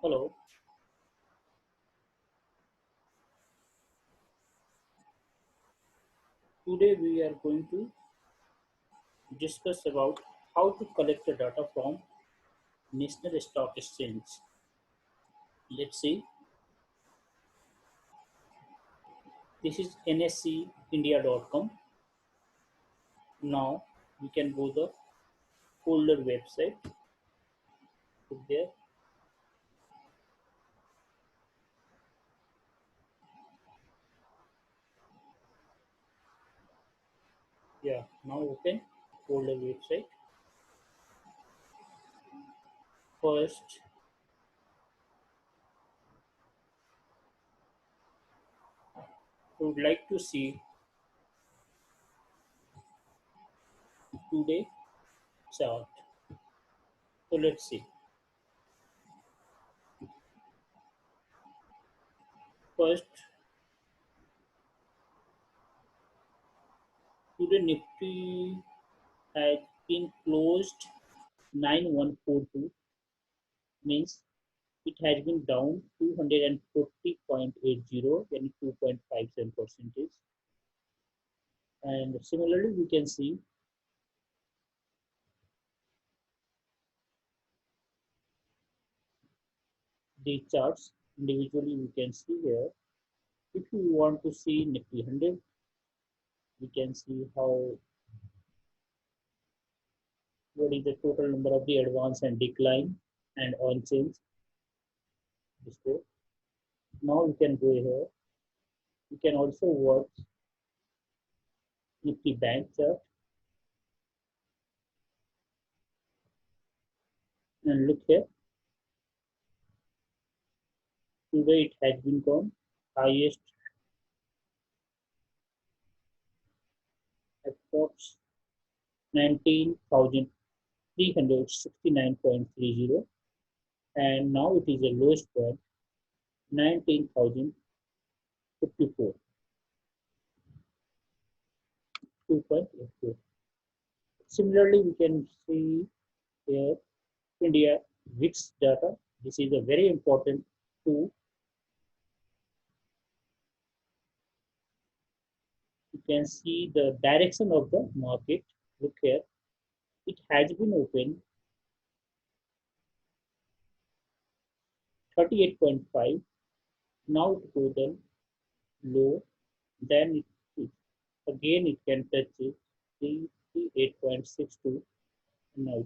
Hello, today we are going to discuss about how to collect the data from National Stock Exchange. Let's see, this is nseindia.com. Now we can go the older website. Put there, yeah, now open older website. First, we would like to see today chart. So let's see. First, today Nifty has been closed 9142, means it has been down 240.80 and 2.57 percentage. And similarly, we can see the charts individually. We can see here. If you want to see Nifty 100, we can see how what is the total number of the advance and decline and on change display. Now you can go here. You can also watch Nifty bank chart and look here. Today it has been gone highest approx 19,369.30, and now it is the lowest point 19,054, 2.84. Similarly, we can see here India VIX data. This is a very important tool. You can see the direction of the market. Look here, it has been open 38.5. Now it goes down low, then again it can touch it 38.62. Now,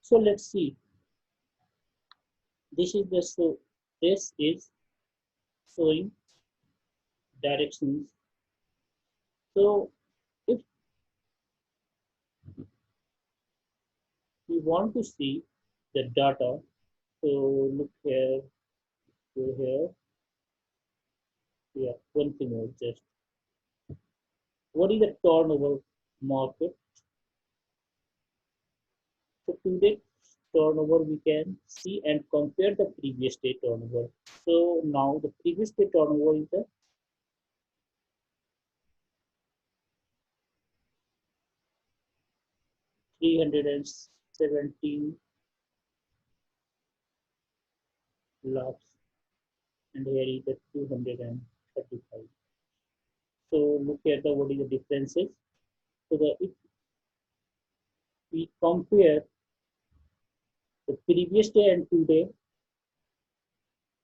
so let's see. This is the this is showing directions. So if we want to see the data, so look here, go here. Yeah, one thing more just. What is the turnover market? So today turnover we can see and compare the previous day turnover. So now the previous day turnover is the 317 lakhs, and here is the 235. So look at the what is the differences. So the if we compare the previous day and today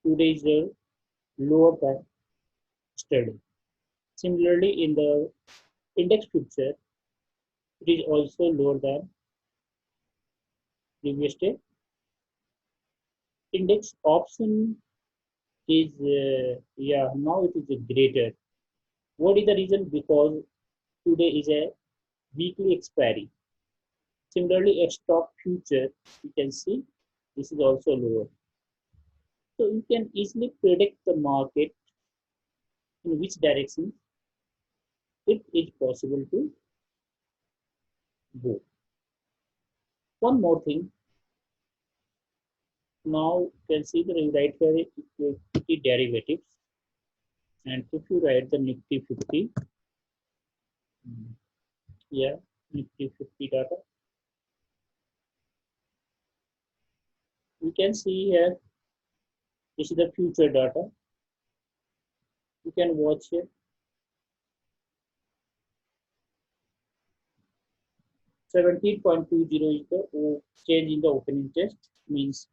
is lower than yesterday. Similarly, in the index future, it is also lower than previous day. Index option is yeah, now it is greater. What is the reason? Because today is a weekly expiry. Similarly, a stock future, you can see this is also lower. So you can easily predict the market in which direction it is possible to go. One more thing, now you can see the right here equity derivatives, and if you write the Nifty 50, yeah, Nifty 50 data. We can see here, this is the future data. You can watch here. 17.20 is the change in the open interest, means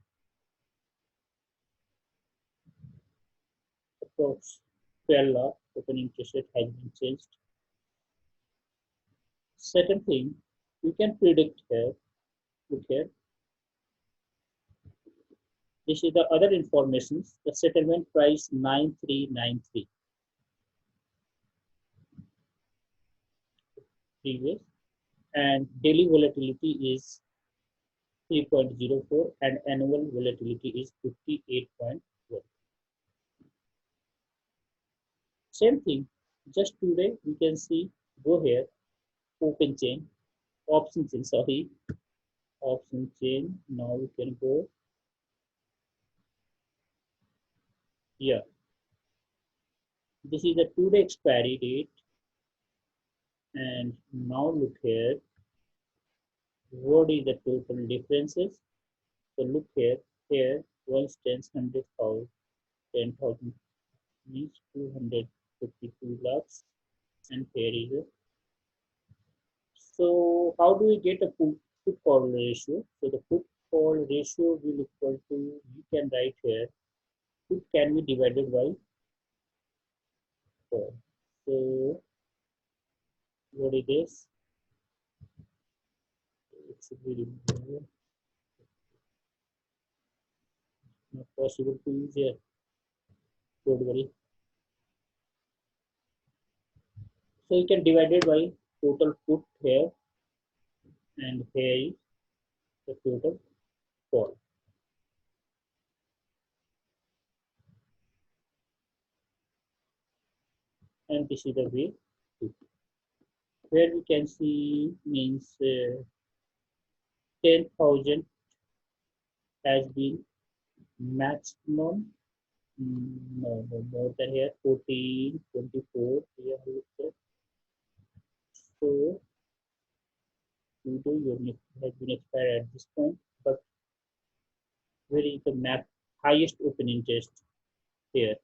approx 12 lakh open interest rate has been changed. Second thing, we can predict here. Look here. This is the other information. The settlement price 9393 previous, and daily volatility is 3.04 and annual volatility is 58.1. Same thing. Just today we can see, go here, open chain, option chain, sorry, option chain. Now we can go here. This is the today expiry date, and now look here. What is the total differences? So look here. Here, one stands 100,000, 10,000 means 252 lakhs, and here is a. So how do we get a put call ratio? So the put call ratio will equal to, we can write here, put can be divided by 4. So what is this? It should be not possible to use here. Don't worry. So you can divide it by total put here, and here is the total call. And this is the way to, where we can see means 10,000 has been maximum. No, more than here, 14, 24. Here, so today your NIP has been expired at this point, but where is the map highest open interest here?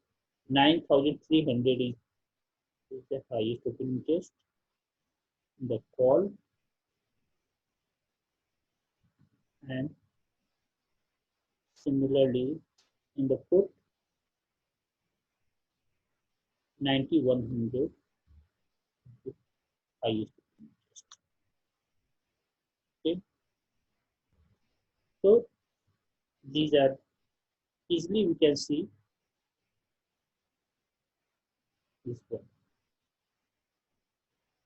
9,300 is the highest open interest in the call, and similarly in the put 9,100 is highest open interest. Okay, so these are easily we can see this one.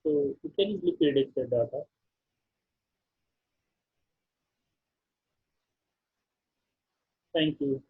So you can easily predict the data. Thank you.